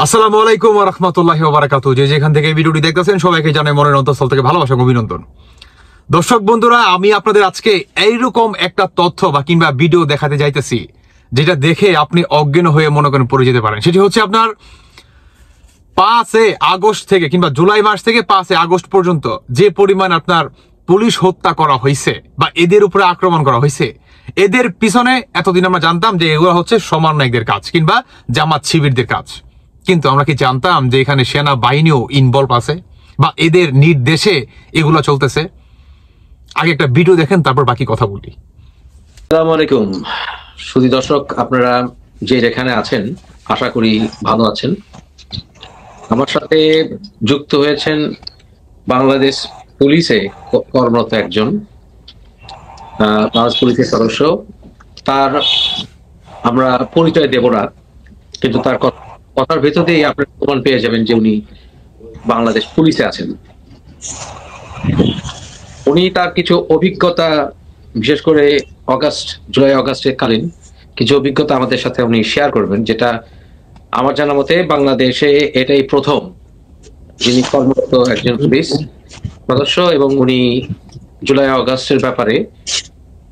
আসসালামু আলাইকুম ওয়া রাহমাতুল্লাহি ওয়া বারাকাতুহু। যে যেখান থেকে ভিডিওটি দেখতেছেন সবাইকে জানাই মনের অন্তঃস্থল থেকে ভালোবাসা ও অভিনন্দন। দর্শক বন্ধুরা, আমি আপনাদের আজকে এইরকম একটা তথ্য বা কিংবা ভিডিও দেখাতে যাইতেছি যেটা দেখে আপনি অজ্ঞান হয়ে মনে করেন পড়ে যেতে পারেন। সেটি হচ্ছে আপনার 5 আগস্ট থেকে কিংবা জুলাই মাস থেকে 5 আগস্ট পর্যন্ত যে পরিমাণ আপনার পুলিশ হত্যা করা হয়েছে বা এদের উপরে আক্রমণ করা হয়েছে, এদের পিছনে এতদিন আমরা জানতাম যে এগুলো হচ্ছে সমন্বয়কদের কাজ কিংবা জামাত শিবিরদের কাজ। কিন্তু আমরা কি জানতাম যে এখানে সেনা বাহিনীও ইনভলভ আছে বা এদের নির্দেশে এগুলো চলতেছে? আগে একটা ভিডিও দেখেন, তারপর বাকি কথা বলি। আসসালামু আলাইকুম সুধী দর্শক, আপনারা যে যেখানে আছেন আশা করি ভালো আছেন। আমার সাথে যুক্ত হয়েছেন বাংলাদেশ পুলিশে কর্মরত একজন বাংলাদেশ পুলিশের সদস্য। তার আমরা পরিচয় দেব না, কিন্তু তার কথার ভেতর দিয়ে আপনি প্রমাণ পেয়ে যাবেন যে উনি বাংলাদেশ পুলিশে আছেন। উনি তার কিছু অভিজ্ঞতা, বিশেষ করে জুলাই অগাস্টের কালীন কিছু অভিজ্ঞতা আমাদের সাথে উনি শেয়ার করবেন, যেটা আমার জানা মতে বাংলাদেশে এটাই প্রথম যিনি কর্মরত একজন পুলিশ সদস্য এবং উনি জুলাই অগাস্টের ব্যাপারে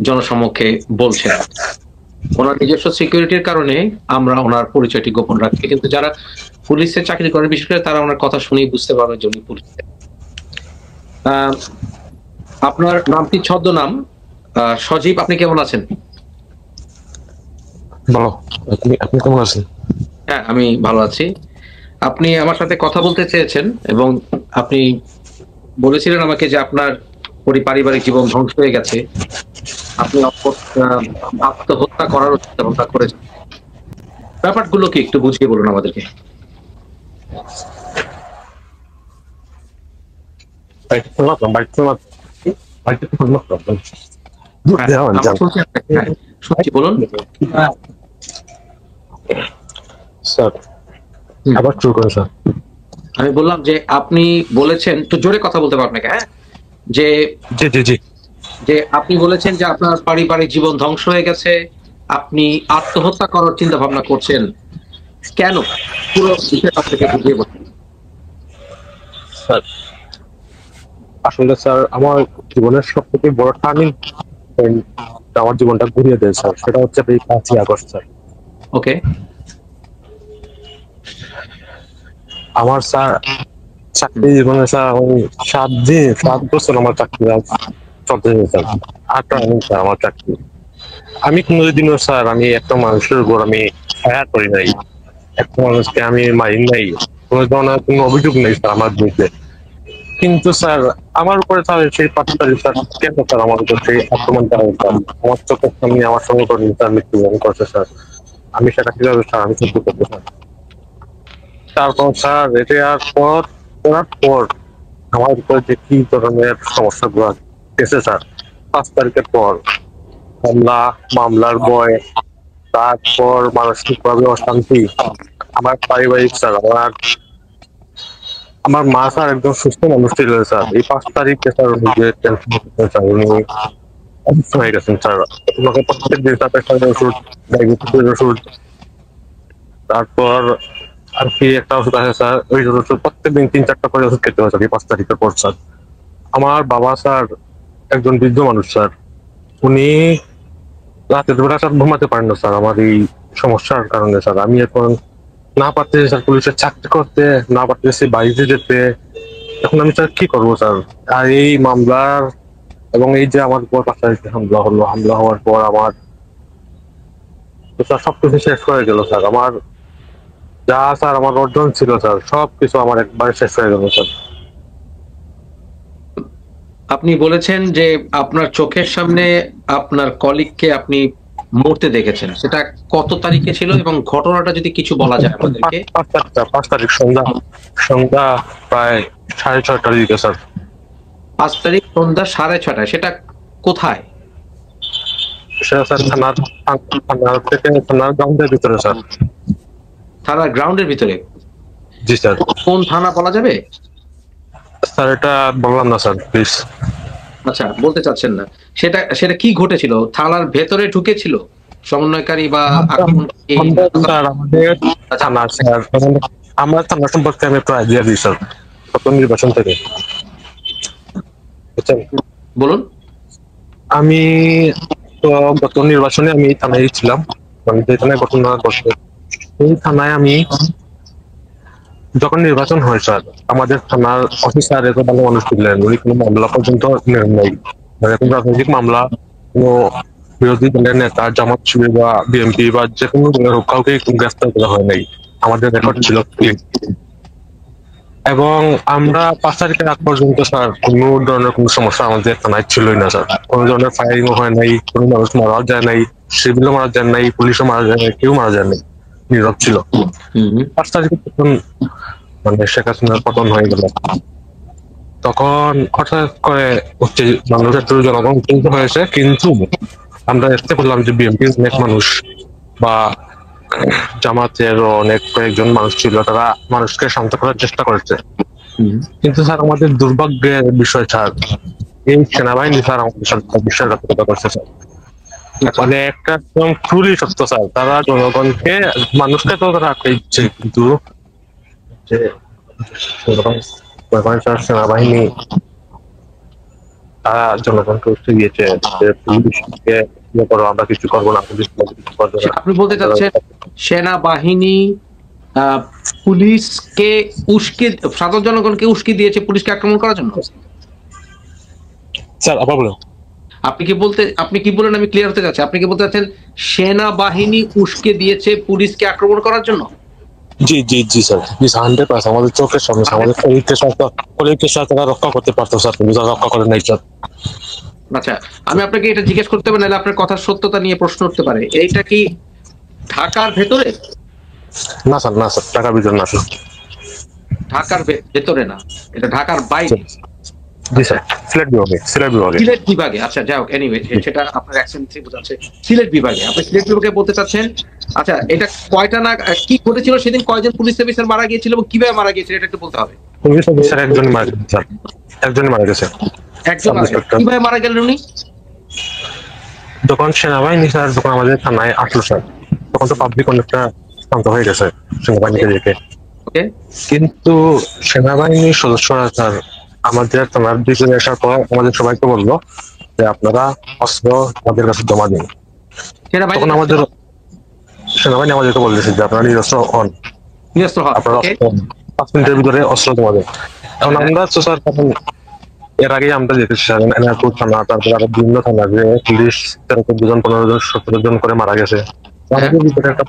জনসমক্ষে বলছেন। ওনার নিজস্ব সিকিউরিটির কারণে আমরা ওনার পরিচয়টি গোপন রাখি, কিন্তু যারা পুলিশে চাকরি করেন বিশেষ করে তারা ওনার কথা শুনেই বুঝতে পারবেন যে উনি পুলিশ। আপনার নামটি ছদ্মনাম সজীব, আপনি কেমন আছেন? ভালো, আপনি কেমন আছেন? হ্যাঁ, আমি ভালো আছি। আপনি আমার সাথে কথা বলতে চেয়েছেন এবং আপনি বলেছিলেন আমাকে যে আপনার পারিবারিক জীবন ধ্বংস হয়ে গেছে, আপনি আত্মহত্যা করার চিন্তা ভাবনা করেছেন। ব্যাপারগুলো কি একটু বুঝিয়ে বলুন আমাদেরকে। বলুন স্যার, আবার শুরু করেন স্যার। আমি বললাম যে আপনি বলেছেন, একটু জোরে কথা বলতে পারবেন নাকি? হ্যাঁ, যে যে আপনি বলেছেন যে আপনার পারিবারিক জীবন ধ্বংস হয়ে গেছে, আপনি আত্মহত্যা করার চিন্তা ভাবনা করছেন। কেন? পুরো বিষয়টা আপনাকে বুঝিয়ে বলুন। স্যার, আসলে স্যার আমার জীবনের সবথেকে বড় টার্নিং পয়েন্ট, আমার জীবনটা ঘুরিয়ে দেয় স্যার, সেটা হচ্ছে এই 5 আগস্ট স্যার। ওকে। আমার স্যার চাকরি জীবনে স্যার 7 বছর আমার চাকরি চলতে স্যার। 8 রানিং স্যার আমার চাকরি। আমি কোনোদিনও স্যার আমি একটা মানুষের উপর আমি ফায়ার করি নাই, একটা মানুষকে আমি মারি নাই, কোনো ধরনের কোনো অভিযোগ নেই স্যার আমার বিরুদ্ধে। কিন্তু স্যার আমার উপরে স্যার সেই 5 তারিখ স্যার কেন স্যার আমার উপর সেই আক্রমণটা হয় স্যার? আমার চোখের সামনে আমার সংগঠন স্যার মৃত্যুবরণ করছে স্যার। আমি সেটা কিভাবে স্যার আমি সহ্য করবো স্যার? তারপর স্যার এটা করার পর আমার উপরে যে কি ধরনের সমস্যাগুলো গেছে স্যার, 5 তারিখের পর মামলার ভয়, তারপর মানসিক ভাবে অশান্তি, আমার পারিবারিক স্যার, আমার মা স্যার একদম সুস্থ মানুষ ছিল স্যার। এই 5 তারিখে স্যার উনি যে স্যার উনি অসুস্থ হয়ে গেছেন স্যার। ওনাকে প্রত্যেক দিন তার প্রেশারের ওষুধ, ডায়াবেটিসের ওষুধ, তারপর আর কি একটা ওষুধ আছে স্যার, ওই ওষুধ প্রত্যেকদিন 3-4টা করে ওষুধ খেতে হয় স্যার এই 5 তারিখের পর স্যার। আমার বাবা স্যার একজন বৃদ্ধ মানুষ স্যার, উনি রাতের বেলা স্যার ঘুমাতে পারেন না স্যার আমার এই সমস্যার কারণে স্যার। আমি এখন না পারতেছি স্যার পুলিশের চাকরি করতে, না পারতেছি বাড়িতে যেতে। এখন আমি স্যার কি করবো স্যার? আর এই মামলার এবং এই যে আমার উপর 5 তারিখে হামলা হওয়ার পর আমার স্যার সবকিছু শেষ হয়ে গেল স্যার। আমার যা স্যার আমার অর্জন ছিল স্যার সবকিছু আমার একবারে শেষ হয়ে গেল স্যার। আপনি বলেছেন যে আপনার চোখের সামনে আপনার কলিগকে আপনি মরতে দেখেছেন, সেটা কত তারিখে ছিল এবং ঘটনাটা যদি কিছু বলা যায় আমাদেরকে। 5 তারিখ সন্ধ্যা প্রায় 6:30টার দিকে স্যার। 5 তারিখ সন্ধ্যা 6:30, সেটা কোথায়? সেটা স্যার থানার গ্রাউন্ডের ভিতরে স্যার। থানার গ্রাউন্ডের ভিতরে? জি স্যার। কোন থানা বলা যাবে স্যার? এটা বললাম না স্যার, প্লিজ। আচ্ছা, বলতে চাচ্ছেন না। সেটা কি ঘটেছিল? থানার ভেতরে ঢুকেছিল সমন্বয়কারী বা আক্রমণকারী? স্যার আমাদের থানা স্যার আমার থানা সম্পর্কে আমি একটু আইডিয়া দিই স্যার, গত নির্বাচন থেকে। বুঝছেন? বলুন। আমি তো গত নির্বাচনে আমি থানায় ছিলাম, মানে যে থানায় ঘটনা ঘটছে এই থানায় আমি যখন নির্বাচন হয় স্যার, আমাদের থানার অফিসার এত ভালো মানুষ ছিলেন, উনি কোনো মামলা পর্যন্ত নেন নাই, মানে কোনো রাজনৈতিক মামলা, কোনো বিরোধী দলের নেতা, জামাত শিবির বা বিএনপি বা যে কোনো দলের হোক, কাউকে গ্রেফতার করা হয় নাই। আমাদের রেকর্ড ছিল clean। এবং আমরা 5 তারিখের আগ পর্যন্ত স্যার কোনো ধরনের কোনো সমস্যা আমাদের থানায় ছিলই না স্যার। কোনো ধরনের ফায়ারিংও হয় নাই, কোনো মানুষ মারা যায় নাই, সিভিলও মারা যায় নাই, পুলিশও মারা যায় নাই, কেউ মারা যায় নাই, নীরব ছিল। 5 তারিখে তখন মানে শেখ হাসিনার পতন হয়ে গেল, তখন হঠাৎ করে হচ্ছে মানুষ একটু জনগণ উত্তেজিত হয়েছে, কিন্তু আমরা দেখতে পেলাম যে বিএনপির অনেক মানুষ বা জামাতের অনেক কয়েকজন মানুষ ছিল, তারা মানুষকে শান্ত করার চেষ্টা করেছে। কিন্তু স্যার আমাদের দুর্ভাগ্যের বিষয় স্যার, এই সেনাবাহিনী স্যার আমাদের সাথে বিশ্বাসঘাতকতা করছে স্যার। মানে একটা একদম ট্রুলি সত্য স্যার, তারা জনগণকে, মানুষকে তো তারা আটকে দিচ্ছে, কিন্তু যে সেনাবাহিনী তারা জনগণকে উঠে দিয়েছে যে পুলিশকে ইয়ে করো, আমরা কিছু করবো না, পুলিশ কিছু করবে না। আপনি বলতে চাচ্ছেন সেনাবাহিনী পুলিশকে উস্কে, সাধারণ জনগণকে উস্কে দিয়েছে পুলিশকে আক্রমণ করার জন্য? স্যার আবার বলুন। আপনি কি বলেন আমি ক্লিয়ার হতে চাচ্ছি, আপনি কি বলতে চাচ্ছেন সেনাবাহিনী উস্কে দিয়েছে পুলিশকে আক্রমণ করার জন্য? জি জি জি স্যার, 100%। আমাদের চোখের সামনে আমাদের শরীরকে সাথে তারা রক্ষা করতে পারতো স্যার, কিন্তু তারা রক্ষা করে নাই স্যার। আচ্ছা, আমি আপনাকে এটা জিজ্ঞেস করতে পারি, নাহলে আপনার কথার সত্যতা নিয়ে প্রশ্ন উঠতে পারে। এইটা কি ঢাকার ভেতরে? না স্যার, না স্যার, টাকার ভিতর না স্যার। ঢাকার ভেতরে না, এটা ঢাকার বাইরে। জি স্যার, সিলেট বিভাগে, সিলেট বিভাগে। সিলেট বিভাগে, আচ্ছা যাই হোক, এনিওয়ে সেটা আপনার অ্যাকসেন্ট থেকে বোঝাচ্ছে সিলেট বিভাগে। আপনি সিলেট বিভাগে বলতে চাচ্ছেন। আচ্ছা, এটা কয়টা না কি ঘটেছিল সেদিন, কয়জন পুলিশ অফিসার মারা গিয়েছিল এবং কিভাবে মারা গিয়েছিল এটা একটু বলতে হবে। পুলিশ অফিসার একজনই মারা গেছে স্যার, একজনই মারা গেছে। একজন মারা গেছে, কিভাবে মারা গেলেন উনি? যখন সেনাবাহিনী স্যার যখন আমাদের থানায় আসলো স্যার, তখন তো পাবলিক অনেকটা শান্ত হয়ে গেছে সেনাবাহিনীকে দেখে। ওকে। কিন্তু সেনাবাহিনীর সদস্যরা স্যার আমাদের থানার ভিতরে আসার পর আমাদের সবাইকে বললো যে আপনারা অস্ত্র আমাদের কাছে জমা দিন। তখন আমাদের সেনাবাহিনী আমাদেরকে বলতেছে যে আপনারা নিরস্ত্র হন, আপনারা 5 মিনিটের ভিতরে অস্ত্র জমা দেন। এখন আমরা তো স্যার তখন এর আগে আমরা দেখেছি স্যার এনায়তপুর থানা, তারপরে আরো বিভিন্ন থানা যে পুলিশ 13 জন 15 জন 17 জন করে মারা গেছে। আমাদের ভিতরে একটা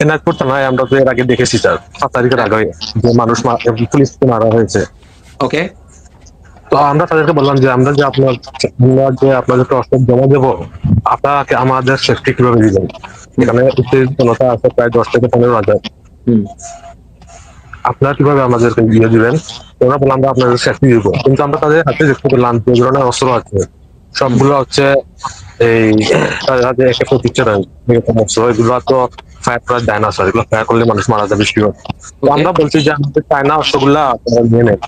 এনায়তপুর থানায় আমরা তো এর আগে দেখেছি স্যার 7 তারিখের আগে যে মানুষ পুলিশকে মারা হয়েছে। ওকে। তো আমরা তাদেরকে বললাম যে আমরা যে আপনাদেরকে অস্ত্র জমা দেবো, আপনাকে আমাদের সেফটি কিভাবে দিবেন? এখানে জনতা আছে প্রায় 10 থেকে 15,000, আপনারা কিভাবে আমাদেরকে দিয়ে দিবেন? ওরা বললাম আমরা আপনাদের সেফটি দিব, কিন্তু আমরা তাদের হাতে দেখতে পেলাম যে ধরনের অস্ত্র আছে সবগুলো হচ্ছে এই তাদের হাতে এরকম অস্ত্র, এগুলো তো ফায়ার করা যায় না স্যার, এগুলো ফায়ার করলে মানুষ মারা যাবে শিওর। তো আমরা বলছি যে আমাদের চায়না অস্ত্রগুলা আপনারা নিয়ে নেন,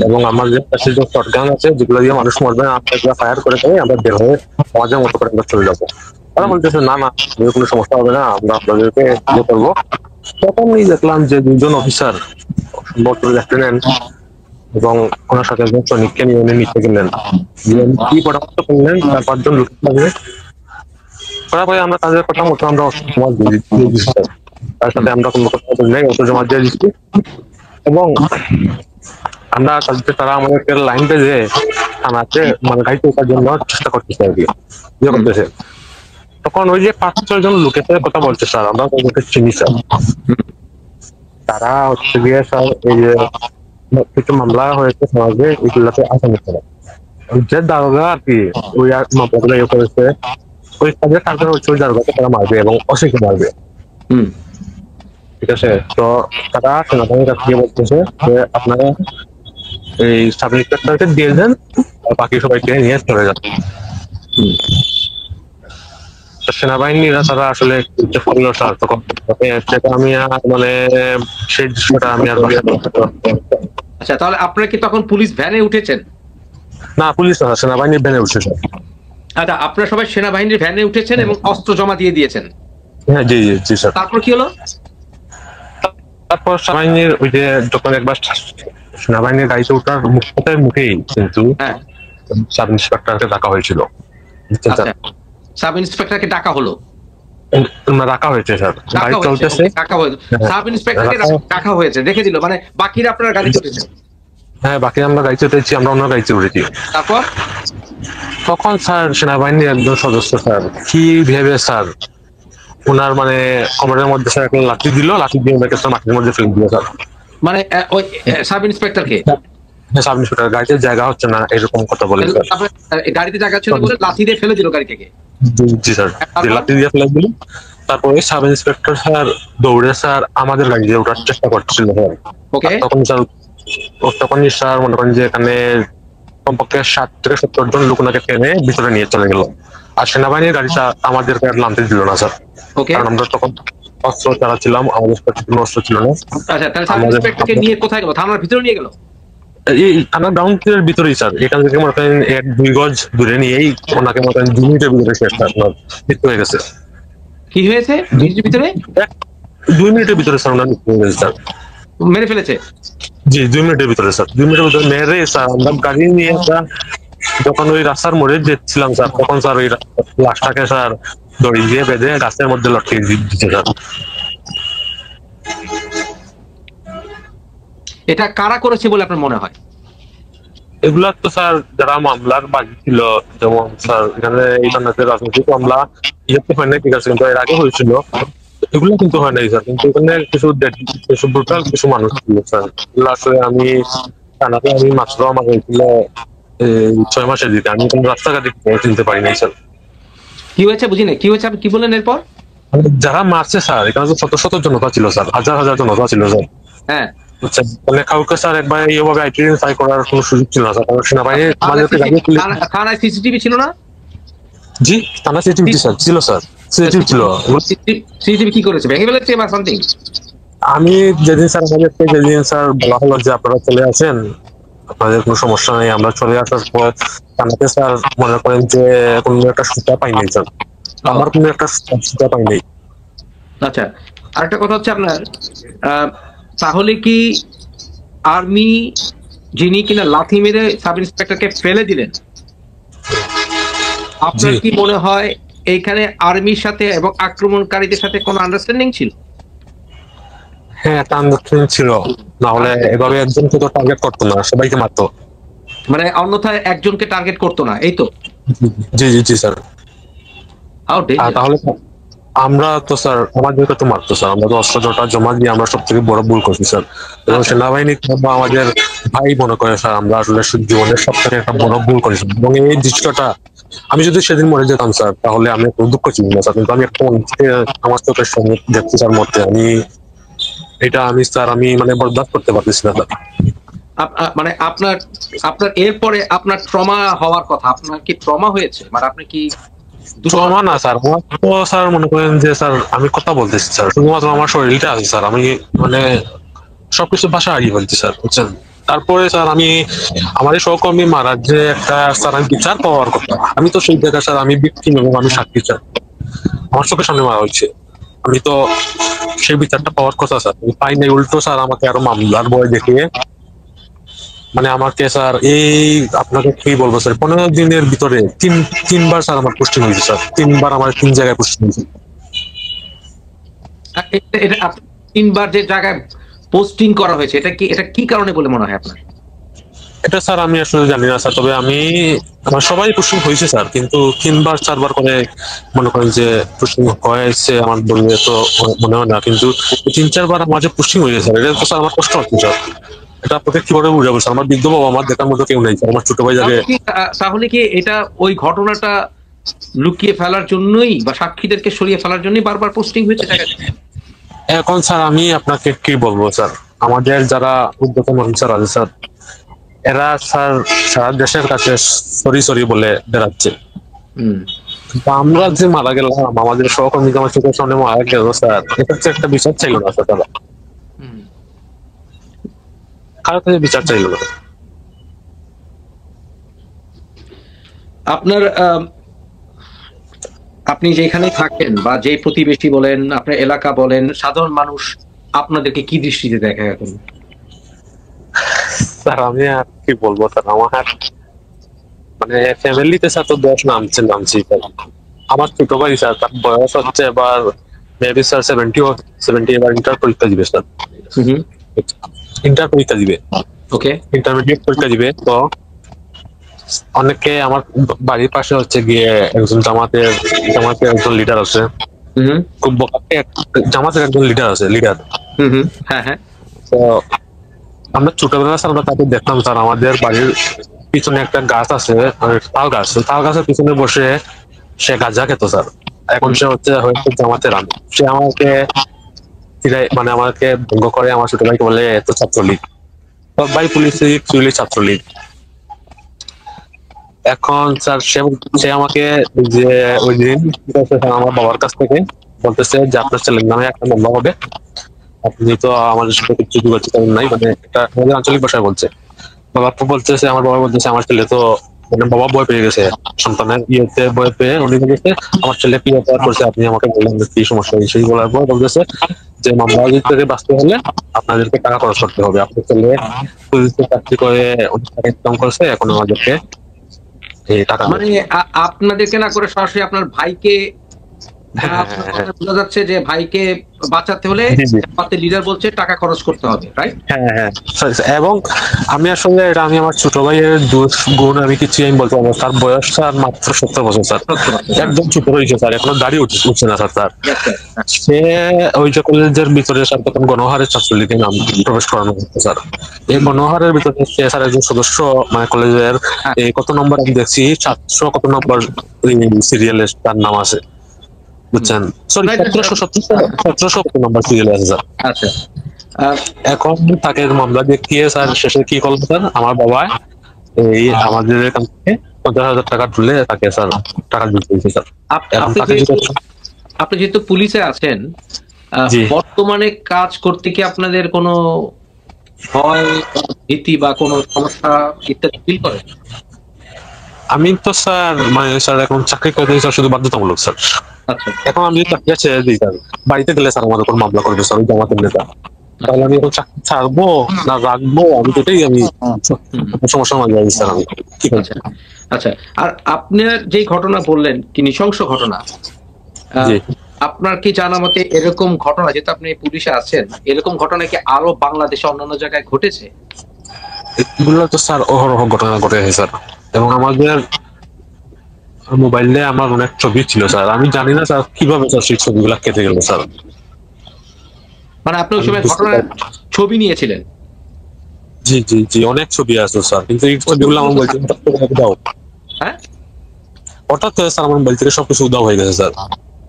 এবং আমাদের কাছে যে শটগান আছে যেগুলো দিয়ে মানুষ মরবে না, আমরা ফায়ার করে দেয়, আমরা বের হয়ে আমাদের মতো করে আমরা চলে যাবো। তারা বলতেছে না না, কোনো সমস্যা হবে না, আমরা আপনাদেরকে ইয়ে করবো। তখনই দেখলাম যে 2 জন অফিসার সম্ভবত লেফটেন্যান্ট এবং ওনার সাথে একজন সৈনিককে নিয়ে উনি নিতে গেলেন, কি পরামর্শ করলেন 4-5 জন লোক লাগবে করার পরে আমরা তাদের কথা মতো আমরা অস্ত্র জমা দিয়ে দিচ্ছি, তার সাথে আমরা কোনো কথা বলি নাই, অস্ত্র জমা দিয়ে দিচ্ছি। এবং আমরা তারা আমাদেরকে লাইন বেঁধে থানাতে মানে গাড়িতে ওঠার জন্য চেষ্টা করতেছে আর কি, ইয়ে করতেছে। তখন ওই যে 5-6 জন লোকের সাথে কথা বলছে স্যার, আমরা ওদেরকে চিনি স্যার, তারা হচ্ছে গিয়ে স্যার এই যে কিছু মামলা হয়েছে সমাজে, এগুলাতে আসামি করে যে দারোগা আর কি ওই মামলাগুলো ইয়ে করেছে, ওই তাদের কারণে হচ্ছে ওই দারোগাকে তারা মারবে এবং অসিকে মারবে। ঠিক আছে, তো তারা সেনাবাহিনীর কাছে গিয়ে বলতেছে যে আপনারা এই সাব ইন্সপেক্টরকে দিয়ে দেন, বাকি সবাইকে নিয়ে চলে যান। সেনাবাহিনীরা তারা আসলে করলো স্যার, তখন সেটা আমি মানে সেই দৃশ্যটা আমি আর আচ্ছা, তাহলে আপনারা কি তখন পুলিশ ভ্যানে উঠেছেন? না, পুলিশ না, সেনাবাহিনীর ভ্যানে উঠছে স্যার। আচ্ছা, আপনারা সবাই সেনাবাহিনীর ভ্যানে উঠেছেন এবং অস্ত্র জমা দিয়ে দিয়েছেন? হ্যাঁ জি জি জি স্যার। তারপর কি হলো? তারপর সেনাবাহিনীর ওই যে যখন একবার সেনাবাহিনীর গাড়িতে ওঠার মুখেই কিন্তু হ্যাঁ, সাব ইন্সপেক্টরকে ডাকা হয়েছিল, বুঝছেন স্যার? আচ্ছা, সাব ইন্সপেক্টরকে ডাকা হলো, রাখা হয়েছে স্যার, ডাকা গাড়ি হয়েছে, চলতেছে। ডাকা হয়েছে, হ্যাঁ, সাব ইন্সপেক্টরকে রাখা- ডাকা হয়েছে, দেখে দিল, মানে বাকিরা আপনার গাড়িতে উঠেছে। হ্যাঁ, বাকি আমরা গাড়িতে উঠেছি, আমরা অন্য গাড়িতে উঠেছি। তারপর তখন স্যার সেনাবাহিনীর একজন সদস্য স্যার কি ভেবে স্যার ওনার মানে কমরের মধ্যে স্যার একটা লাঠি দিল, লাঠি দিয়ে ওনাকে স্যার মাটির মধ্যে ফেলে দিল স্যার। মানে ওই সাব ইন্সপেক্টরকে সাব ইন্সপেক্টর গাড়িতে জায়গা হচ্ছে না এরকম কথা বলে স্যার। গাড়িতে জায়গা ছিল বলে লাথি দিয়ে ফেলে দিল গাড়ি থেকে। জি স্যার, তারপর? লাঠি দিয়ে ফেলে দিল। তারপরে সাব ইন্সপেক্টর স্যার দৌড়ে স্যার আমাদের গাড়ি দিয়ে ওঠার চেষ্টা করছিল স্যার। ওকে, তখনই স্যার মনে করেন যে এখানে কমপক্ষে 60 থেকে 70 জন লোক ওনাকে টেনে ভিতরে নিয়ে চলে গেল। আর সেনাবাহিনীর গাড়িটা আমাদেরকে আর নামতে দিল না স্যার, ওকে, কারণ আমরা তখন অস্ত্র চালাচ্ছিলাম, আমাদের কাছে কোনো অস্ত্র ছিল না। আচ্ছা, তাহলে সাব আমাদের ইন্সপেক্টরকে নিয়ে কোথায় গেল? থানার ভিতরে নিয়ে গেল? এই থানার গ্রাউন্ড ফ্লোরের ভিতরেই স্যার, এখান থেকে মনে করেন 1-2 গজ দূরে নিয়েই ওনাকে মনে করেন 2 মিনিটের ভিতরে শেষ আপনার মৃত্যু হয়ে গেছে। কি হয়েছে ভিতরে ভিতরে? 2 মিনিটের ভিতরে স্যার ওনার মৃত্যু হয়ে গেছে স্যার। মেরে ফেলেছে? জি 2 মিনিটের ভিতরে স্যার, 2 মিনিটের ভিতরে মেরে স্যার আমরা গাড়ি নিয়ে স্যার যখন ওই রাস্তার মোড়ে যেছিলাম স্যার, তখন স্যার ওই লাশটাকে স্যার দড়ি দিয়ে বেঁধে গাছের মধ্যে লটকিয়ে দিচ্ছে স্যার। এটা কারা করেছে বলে আপনার মনে হয়? এগুলা তো স্যার যারা মামলার বাকি ছিল, যেমন স্যার এখানে ইন্টারনেটের রাজনৈতিক মামলা ইয়েতে হয় না, ঠিক আছে, কিন্তু এর আগে হয়েছিল, এগুলো কিন্তু হয় নাই স্যার। কিন্তু এখানে কিছু ব্রুটাল কিছু মানুষ ছিল স্যার, এগুলো আসলে আমি থানাতে আমি মাত্র আমার হয়েছিল 6 মাসের দিকে, আমি কোনো রাস্তাঘাটে চিনতে পারি নাই স্যার। কি হয়েছে বুঝি না, কি হয়েছে আপনি কি বললেন এরপর? যারা মারছে স্যার এখানে তো শত শত জনতা ছিল স্যার, হাজার হাজার জনতা ছিল স্যার, হ্যাঁ, বুঝছেন? মানে কাউকে স্যার একবার এইভাবে আইডেন্টিফাই করার কোনো সুযোগ ছিল না স্যার, কারণ সেনাবাহিনী আমাদেরকে গাড়ি তুলে। থানায় সিসিটিভি ছিল না? জি, থানা সিসিটিভি স্যার ছিল স্যার, সিসিটিভি ছিল। সিসিটিভি কি করেছে, ভেঙে ফেলেছে বা সামথিং? আমি যেদিন স্যার আমাদেরকে যেদিন স্যার বলা হলো যে আপনারা চলে আসেন, আপনাদের কোনো সমস্যা নেই, আমরা চলে আসার পর থানাতে স্যার মনে করেন যে কোনো একটা সুতা পাই নাই স্যার, আমার কোনো একটা সুতা পাই নাই। আচ্ছা, আরেকটা কথা হচ্ছে আপনার তাহলে কি আর্মি যিনি কিনা লাথি মেরে সাব ইন্সপেক্টরকে ফেলে দিলেন, আপনার জি। কি মনে হয় এইখানে আর্মির সাথে এবং আক্রমণকারীদের সাথে কোনো আন্ডারস্ট্যান্ডিং ছিল? হ্যাঁ, একটা আন্দোলন ছিল, না হলে এভাবে একজনকে তো টার্গেট করতো না, সবাইকে মারতো। মানে অন্যথায় একজনকে টার্গেট করতো না, এই তো? জি জি জি স্যার। How dangerous! তাহলে আমরা তো স্যার আমাদেরকে তো মারতো স্যার, আমরা তো অস্ত্রটা জমা দিয়ে আমরা সব থেকে বড় ভুল করছি স্যার, এবং সেনাবাহিনী বা আমাদের ভাই মনে করে স্যার আমরা আসলে জীবনের সব থেকে একটা বড় ভুল করেছি। এবং এই দৃশ্যটা আমি যদি সেদিন মরে যেতাম স্যার তাহলে আমি একটু দুঃখ ছিল না স্যার, কিন্তু আমি একটা আমার চোখের সঙ্গে দেখছি স্যার মরতে, আমি স্যার আমি মানে বরদাস্ত করতে পারতেছি না স্যার। মানে আপনার আপনার এরপরে আপনার ট্রমা হওয়ার কথা, আপনার কি ট্রমা হয়েছে? মানে আপনি কি ট্রমা না স্যার, আমার তো স্যার মনে করেন যে স্যার আমি কথা বলতেছি স্যার, শুধুমাত্র আমার শরীরটা আছে স্যার, আমি মানে সবকিছু ভাষা হারিয়ে ফেলছি স্যার, বুঝছেন? তারপরে স্যার আমি আমার এই সহকর্মী মারার যে একটা স্যার আমি বিচার পাওয়ার কথা, আমি তো সেই জায়গায় স্যার আমি ভিকটিম এবং আমি সাক্ষী স্যার, আমার চোখের সামনে মারা হচ্ছে, আমি তো সেই বিচারটা পাওয়ার কথা স্যার, আমি পাই নাই, উল্টো স্যার আমাকে আরো মামলার বয় দেখিয়ে মানে আমাকে স্যার এই আপনাকে কি বলবো স্যার 15 দিনের ভিতরে তিনবার স্যার আমার পোস্টিং হয়েছে স্যার, তিনবার আমার 3 জায়গায় পোস্টিং হয়েছে। এটা তিনবার যে জায়গায় পোস্টিং করা হয়েছে, এটা কি কারণে বলে মনে হয় আপনার? এটা স্যার আমি আসলে জানি না স্যার, তবে আমার সবাই পোস্টিং হয়েছে স্যার, কিন্তু 3বার 4বার করে মনে করেন যে পোস্টিং হয়েছে আমার বললে তো মনে হয় না, কিন্তু 3-4বার আমার যে পোস্টিং হয়েছে স্যার, এটা তো স্যার আমার কষ্ট হচ্ছে স্যার, এটা আপনাকে কিভাবে বুঝাবো স্যার, আমার বৃদ্ধ বাবা আমার দেখার মতো কেউ নেই স্যার, আমার ছোট ভাই যাকে। তাহলে কি এটা ওই ঘটনাটা লুকিয়ে ফেলার জন্যই বা সাক্ষীদেরকে সরিয়ে ফেলার জন্যই বারবার পোস্টিং হয়েছে জায়গা? এখন স্যার আমি আপনাকে কি বলবো স্যার, আমাদের যারা উদ্যোতন অফিসার আছে স্যার, এরা স্যার সারা দেশের কাছে সরি সরি বলে বেড়াচ্ছে, কিন্তু আমরা যে মারা গেলাম আমাদের সহকর্মী আমার চোখের সামনে মারা গেল স্যার, এটা হচ্ছে একটা বিচার চাইল না স্যার, তারা কারো কাছে বিচার চাইল না। আপনার আপনি যেখানে থাকেন বা যে প্রতিবেশী বলেন, আপনার এলাকা বলেন, সাধারণ মানুষ আপনাদেরকে কি দৃষ্টিতে দেখা এখন? স্যার আমি আর কি বলবো স্যার, আমার মানে ফ্যামিলিতে স্যার তো দোষ নামছি স্যার। আমার ছোট ভাই স্যার, তার বয়স হচ্ছে এবার মেবি স্যার 70 এবার ইন্টার পরীক্ষা দিবে স্যার। ইন্টার পরীক্ষা দিবে, ওকে। ইন্টারমিডিয়েট পরীক্ষা দিবে। তো অনেকে আমার বাড়ির পাশে হচ্ছে গিয়ে একজন জামাতের একজন লিডার আছে, খুব জামাতের একজন লিডার। হ্যাঁ হ্যাঁ। তো আমরা ছোটবেলা স্যার আমরা তাকে দেখতাম স্যার, আমাদের বাড়ির পিছনে একটা গাছ আছে, মানে তাল গাছের পিছনে বসে সে গাঁজা খেত স্যার। এখন সে হচ্ছে জামাতের আমির। সে আমাকে মানে আমাকে ভঙ্গ করে, আমার ছোট ভাইকে বলে এত ছাত্রলীগ, সব ভাই পুলিশ ছাত্রলীগ। এখন স্যার সে আমাকে যে ওই দিন আমার বাবার কাছ থেকে বলতেছে যে আপনার ছেলের নামে একটা মামলা হবে, আপনি তো আমাদের সাথে কিছু যোগাযোগ করেন নাই, মানে একটা আমাদের আঞ্চলিক ভাষায় বলছে। আমার বাবা বলতেছে আমার ছেলে তো, মানে বাবা ভয় পেয়ে গেছে, সন্তানের ইয়েতে ভয় পেয়ে উনি বলতেছে আমার ছেলে কি অপরাধ করছে, আপনি আমাকে বললেন কি সমস্যা। সেই বলার পর বলতেছে যে মামলা থেকে বাঁচতে হলে আপনাদেরকে টাকা খরচ করতে হবে। আপনার ছেলে পুলিশে চাকরি করে অনেক টাকা ইনকাম করছে, এখন আমাদেরকে এই টাকা মানে আপনাদেরকে না করে সরাসরি আপনার ভাইকে, বোঝা যাচ্ছে যে ভাইকে বাঁচাতে হলে আমাদের লিডার বলছে টাকা খরচ করতে হবে, রাইট? হ্যাঁ। এবং আমি আসলে এটা আমি আমার ছোট ভাইয়ের দোষ গুণ আমি কিছু আমি বলতে পারবো। তার বয়স স্যার মাত্র 70 বছর স্যার, একদম ছোট হয়েছে স্যার, এখনো দাড়ি উঠছে না স্যার। সে ওই যে কলেজের ভিতরে স্যার তখন গণহারের ছাত্রলীগের নাম প্রবেশ করানো হচ্ছে স্যার। এই গণহারের ভিতরে সে স্যার একজন সদস্য, মানে কলেজের এই কত নম্বর আমি দেখছি 700 কত নম্বর সিরিয়ালে তার নাম আছে, বুঝছেন? সরি 1700 নম্বর সিরিয়ালে আছে স্যার। আচ্ছা। এখন তাকে মামলা দেখিয়ে স্যার শেষে কি করলো স্যার, আমার বাবা এই আমাদের এখান থেকে 50,000 টাকা তুলে তাকে স্যার টাকা দিতে স্যার। আপনি যেহেতু পুলিশে আছেন, বর্তমানে কাজ করতে কি আপনাদের কোনো ভয়, ভীতি বা কোনো সমস্যা ইত্যাদি ফিল করেন? আমি তো স্যার মানে স্যার এখন চাকরি করতে স্যার শুধু বাধ্যতামূলক স্যার। আচ্ছা। এখন আমি যদি চাকরি ছেড়ে দিই স্যার, বাড়িতে গেলে স্যার আমার উপর মামলা করবে স্যার ওই জামাতের নেতা। তাহলে আমি এখন চাকরি ছাড়বো না রাখবো, আমি দুটোই আমি সমস্যার মাঝে আছি স্যার। আমি ঠিক আছে। আচ্ছা, আর আপনার যে ঘটনা বললেন কি নৃশংস ঘটনা, আপনার কি জানা মতে এরকম ঘটনা, যেহেতু আপনি পুলিশে আছেন, এরকম ঘটনা কি আরো বাংলাদেশে অন্যান্য জায়গায় ঘটেছে? এগুলো তো স্যার অহরহ ঘটনা ঘটেছে স্যার, এবং আমাদের মোবাইলে আমার অনেক ছবি ছিল স্যার। আমি জানি না স্যার কিভাবে স্যার সেই ছবিগুলা কেটে গেল স্যার। মানে আপনি ওই সময় ঘটনার ছবি নিয়েছিলেন? জি অনেক ছবি আছে স্যার, কিন্তু এই ছবিগুলো আমার মোবাইল থেকে উধাও। হ্যাঁ, হঠাৎ করে স্যার আমার মোবাইল থেকে সবকিছু উধাও হয়ে গেছে স্যার,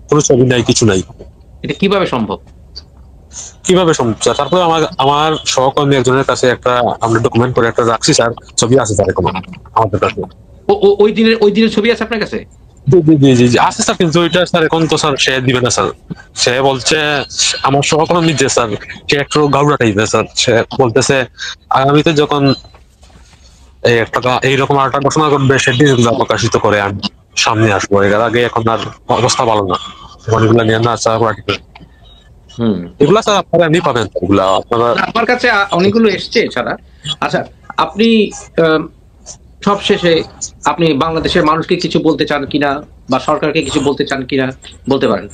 কোনো ছবি নাই, কিছু নাই। এটা কিভাবে সম্ভব স্যার? তারপরে আমার সহকর্মী একজনের কাছে একটা আমরা ডকুমেন্ট করে একটা রাখছি স্যার, ছবি আছে স্যার এখন আমাদের কাছে। ওই দিনের ছবি আছে আপনার কাছে? জি আছে স্যার, কিন্তু ওইটা স্যার এখন তো স্যার সে দিবে না স্যার। সে বলছে, আমার সহকর্মী যে স্যার, সে একটু গাউরা টাইপের স্যার। সে বলতেছে আগামীতে যখন এইরকম একটা ঘোষণা করবে সেদিন এগুলো প্রকাশিত করে আমি সামনে আসবো, এর আগে এখন আর অবস্থা ভালো না, এখন এগুলো নিয়ে না স্যার। এগুলা স্যার আপনারা এমনি পাবেন, এগুলা আপনারা আমার কাছে অনেকগুলো এসছে এছাড়া। আচ্ছা, আপনি সবশেষে আপনি বাংলাদেশের মানুষকে কিছু বলতে চান কিনা বা সরকারকে কিছু বলতে চান কিনা বলতে পারেন।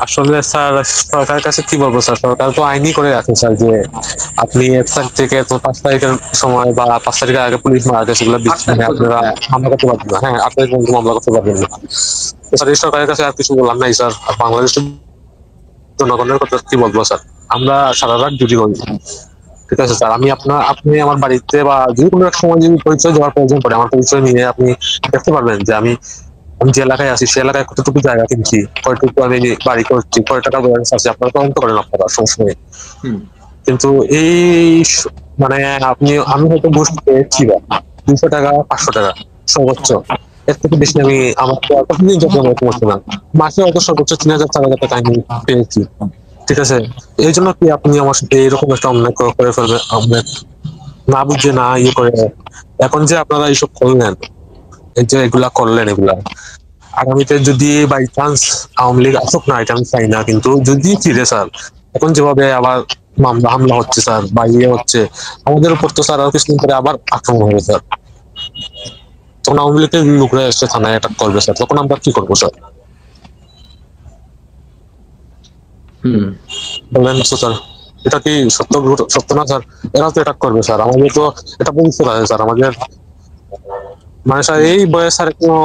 আসলে স্যার সরকারের কাছে কি বলবো স্যার, সরকার তো আইনই করে রাখে স্যার যে আপনি 1 তারিখ থেকে তো 5 তারিখের সময় বা 5 তারিখের আগে পুলিশ মারা গেছে সেগুলো আপনারা মামলা করতে পারবেন না। হ্যাঁ, আপনারা মামলা করতে পারবেন না স্যার। এই সরকারের কাছে আর কিছু বলার নাই স্যার। আর বাংলাদেশের জনগণের কথা কি বলবো স্যার, আমরা সারা রাত ডিউটি করি, ঠিক আছে স্যার। আপনি আমার বাড়িতে বা যে কোনো এক সময় যদি পরিচয় দেওয়ার প্রয়োজন পড়ে, আমার পরিচয় নিয়ে আপনি দেখতে পারবেন যে আমি যে এলাকায় আছি সে এলাকায় কতটুকু জায়গা কিনছি, কয়টুকু আমি বাড়ি করছি, কয় টাকা বয়স আছে, আপনারা তদন্ত করেন আপনারা সবসময়। কিন্তু এই মানে আমি হয়তো ঘুষ পেয়েছি বা 200 টাকা 500 টাকা সর্বোচ্চ, এর থেকে বেশি আমি আমার কতদিন যত্ন করতে না, মাসে হয়তো সর্বোচ্চ 3,000 4,000 টাকা আমি পেয়েছি, ঠিক আছে। এই জন্য কি আপনি আমার সাথে এরকম একটা অন্যায় করে ফেলবেন, আপনার না বুঝে না ইয়ে করে। এখন যে আপনারা এইসব করলেন, এই যে এগুলা করলেন, এগুলা আগামীতে যদি বাই চান্স আওয়ামী লীগ আসুক না, এটা আমি চাই না, কিন্তু যদি ফিরে স্যার এখন যেভাবে আবার মামলা হামলা হচ্ছে স্যার বা ইয়ে হচ্ছে, আমাদের উপর তো স্যার আর কিছুদিন পরে আবার আক্রমণ হবে স্যার। তখন আওয়ামী লীগের লোকরা এসে থানায় অ্যাটাক করবে স্যার, তখন আমরা কি করবো স্যার? হুম। বলেন তো স্যার, এটা কি সত্য? সত্য না স্যার? এরা তো অ্যাটাক করবে স্যার, আমাদের তো এটা পরিচয় আছে স্যার আমাদের। মানে স্যার এই বয়স স্যার কোনো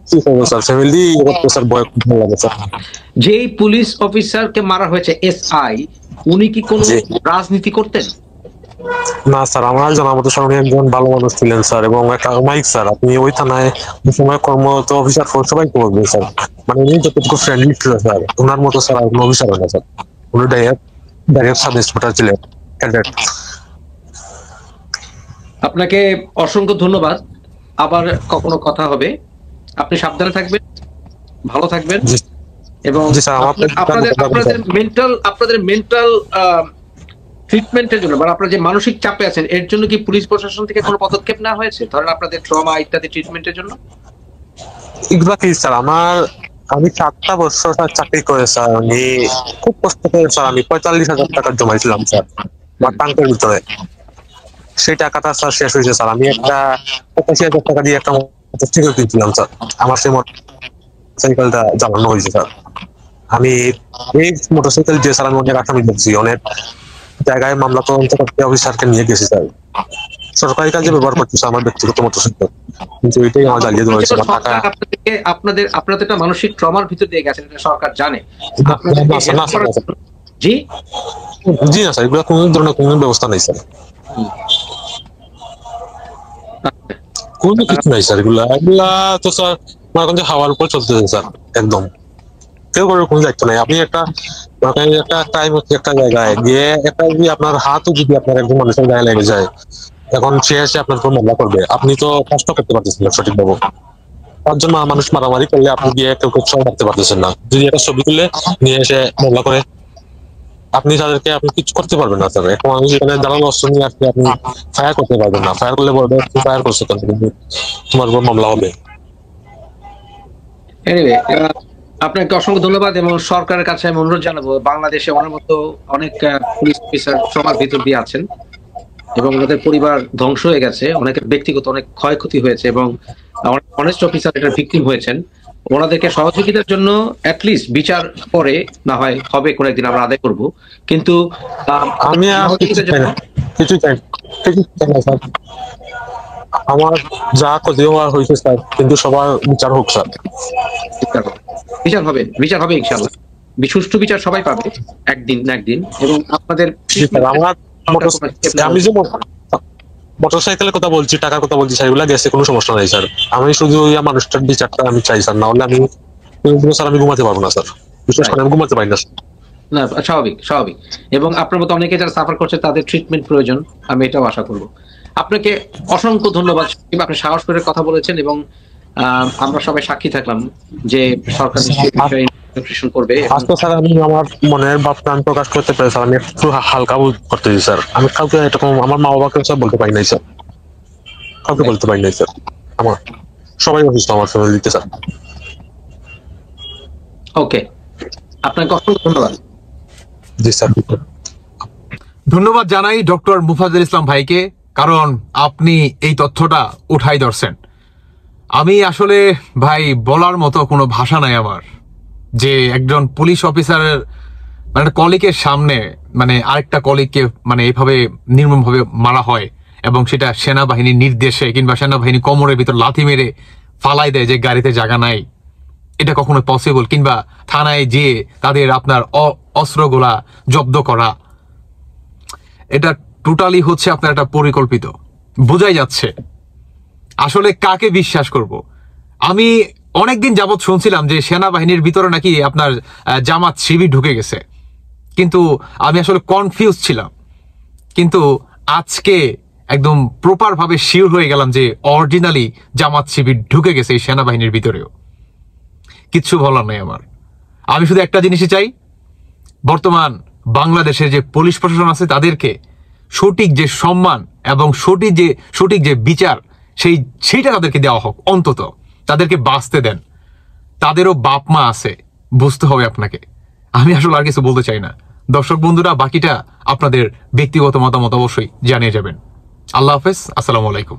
কি করবো স্যার, ফ্যামিলি স্যার বয় খুব ভালো লাগে স্যার। যেই পুলিশ অফিসারকে মারা হয়েছে এসআই, উনি কি কোনো জি। রাজনীতি করতেন? না স্যার, আমার জানা মতো স্যার উনি একজন ভালো মানুষ ছিলেন স্যার, এবং একটা মাইক স্যার, আপনি ওই থানায় ওই সময় কর্মরত অফিসার ফোর্স সবাই করবেন স্যার। মানে উনি যতটুকু ফ্রেন্ডলি ছিল স্যার, ওনার মতো স্যার আর কোনো অফিসার হয় না স্যার। উনি ডাইরেক্ট সাব ইন্সপেক্টর ছিলেন, ক্যাডেট। আপনাকে অসংখ্য ধন্যবাদ। আবার কখনো কথা হবে। আপনি সাবধানে থাকবেন, ভালো থাকবেন, জি এবং জি স্যার, আমার আপনাদের মেন্টাল ট্রিটমেন্টের জন্য, মানে আপনারা যে মানসিক চাপে আছেন, এর জন্য কি পুলিশ প্রশাসন থেকে কোনো পদক্ষেপ নেওয়া হয়েছে, ধরেন আপনাদের ট্রমা ইত্যাদি ট্রিটমেন্টের জন্য? এগুলা কি স্যার, আমি 7টা বছর স্যার চাকরি করে স্যার, আমি খুব কষ্ট করে স্যার আমি 45,000 টাকা জমাইছিলাম স্যার আমার ট্যাঙ্কের ভিতরে। সেই টাকাটা স্যার শেষ হয়েছে স্যার, আমি একটা 85,000 টাকা দিয়ে একটা মোটরসাইকেল কিনছিলাম স্যার, আমার সেই মোটরসাইকেলটা জ্বালানো হয়েছে স্যার। আমি এই মোটরসাইকেল দিয়ে স্যার আমি অনেক আসামি করছি, অনেক জায়গায় মামলা তদন্ত করতে অফিসারকে নিয়ে গেছি স্যার। সরকারি কাজে ব্যবহার করছি স্যার আমার ব্যক্তিগত মোটরসাইকেল, কিন্তু এটাই আমার জ্বালিয়ে দেওয়া হয়েছে আমার টাকা। আপনাদের একটা মানসিক ট্রমার ভিতর দিয়ে গেছেন, এটা সরকার জানে। না স্যার, না স্যার, না স্যার। জি জি না স্যার, এগুলো কোনো ধরনের কোনো ব্যবস্থা নেই স্যার, কোনো কিছু নাই স্যার। এগুলা তো স্যার মনে করেন যে হাওয়ার উপর চলতেছে স্যার, একদম কেউ করার কোনো দায়িত্ব নাই। আপনি একটা মনে করেন একটা টাইম হচ্ছে একটা জায়গায় গিয়ে একটা যদি আপনার হাতও যদি আপনার একজন মানুষের গায়ে লেগে যায়, এখন সে এসে আপনার উপর মামলা করবে, আপনি তো কষ্ট করতে পারতেছেন না সঠিকভাবে। 5 জন মানুষ মারামারি করলে আপনি গিয়ে কেউ কেউ রাখতে পারতেছেন না, যদি একটা ছবি তুলে নিয়ে এসে মামলা করে আপনি তাদেরকে আপনি কিছু করতে পারবেন না স্যার। এখন আমি যেখানে দালাল অস্ত্র নিয়ে আসলে আপনি ফায়ার করতে পারবেন না, ফায়ার করলে বলবে ফায়ার করছো কেন, কিন্তু তোমার উপর মামলা হবে। এনিওয়ে, আপনাকে অসংখ্য ধন্যবাদ, এবং সরকারের কাছে আমি অনুরোধ জানাবো, বাংলাদেশে ওনার মতো অনেক পুলিশ অফিসার ট্রমার ভিতর দিয়ে আছেন, এবং ওনাদের পরিবার ধ্বংস হয়ে গেছে, অনেকের ব্যক্তিগত অনেক ক্ষয়ক্ষতি হয়েছে, এবং অনেস্ট অফিসার এটার ভিকটিম হয়েছেন। ওনাদেরকে সহযোগিতার জন্য অ্যাটলিস্ট বিচার পরে না হয় হবে কোনো একদিন আমরা আদায় করব, কিন্তু আমি আর কিছু চাই না, কিছু চাই না স্যার। আমার যা ক্ষতি হওয়ার হয়েছে স্যার, কিন্তু সবার বিচার হোক স্যার। বিচার হবে ইনশাআল্লাহ। সুষ্ঠু বিচার সবাই পাবে একদিন না একদিন, এবং আপনাদের আমার আমি যে মোটরসাইকেলের কথা বলছি, টাকার কথা বলছি, সেগুলা গেছে, কোনো সমস্যা নাই স্যার। আমি শুধু মানুষটার বিচারটা আমি চাই স্যার, না হলে আমি স্যার আমি ঘুমাতে পারবো না স্যার, বিশেষ করে আমি ঘুমাতে পারি না। না, স্বাভাবিক, এবং আপনার মতো অনেকে যারা সাফার করছে তাদের ট্রিটমেন্ট প্রয়োজন, আমি এটাও আশা করব। আপনাকে অসংখ্য ধন্যবাদ, আপনি সাহস করে কথা বলেছেন, এবং আমরা সবাই সাক্ষী থাকলাম যে সরকার করবে। আজকে স্যার আমি আমার মনের ভাবটা আমি প্রকাশ করতে পারি স্যার, আমি একটু হালকা বোধ করতেছি স্যার। আমি কাউকে এরকম আমার মা বাবাকে স্যার বলতে পারি নাই স্যার, কাউকে বলতে পারি নাই স্যার। আমার সবাই অসুস্থ আমার ফ্যামিলিতে স্যার। ওকে, আপনাকে অসংখ্য ধন্যবাদ। জি স্যার। ধন্যবাদ জানাই ডক্টর মুফাজ্জল ইসলাম ভাইকে, কারণ আপনি এই তথ্যটা উঠাই ধরছেন। আমি আসলে ভাই বলার মতো কোনো ভাষা নাই আমার, যে একজন পুলিশ অফিসারের মানে কলিগের সামনে মানে আরেকটা কলিগকে মানে এইভাবে নির্মমভাবে মারা হয়, এবং সেটা সেনাবাহিনীর নির্দেশে কিংবা সেনাবাহিনী কোমরের ভিতর লাথি মেরে ফালাই দেয় যে গাড়িতে জায়গা নাই, এটা কখনো পসিবল? কিংবা থানায় যেয়ে তাদের আপনার অস্ত্রগুলা জব্দ করা, এটা টোটালি হচ্ছে আপনার একটা পরিকল্পিত, বোঝাই যাচ্ছে। আসলে কাকে বিশ্বাস করব? আমি অনেকদিন যাবৎ শুনছিলাম যে সেনাবাহিনীর ভিতরে নাকি আপনার জামাত শিবির ঢুকে গেছে, কিন্তু আমি আসলে কনফিউজ ছিলাম। কিন্তু আজকে একদম প্রপার ভাবে শিওর হয়ে গেলাম যে অরিজিনালি জামাত শিবির ঢুকে গেছে এই সেনাবাহিনীর ভিতরেও। কিচ্ছু বলার নেই আমার। আমি শুধু একটা জিনিসই চাই, বর্তমান বাংলাদেশের যে পুলিশ প্রশাসন আছে তাদেরকে সঠিক যে সম্মান এবং সঠিক যে বিচার সেইটা তাদেরকে দেওয়া হোক। অন্তত তাদেরকে বাঁচতে দেন, তাদেরও বাপ মা আছে, বুঝতে হবে আপনাকে। আমি আসলে আর কিছু বলতে চাই না। দর্শক বন্ধুরা, বাকিটা আপনাদের ব্যক্তিগত মতামত অবশ্যই জানিয়ে যাবেন। আল্লাহ হাফেজ, আসসালামু আলাইকুম।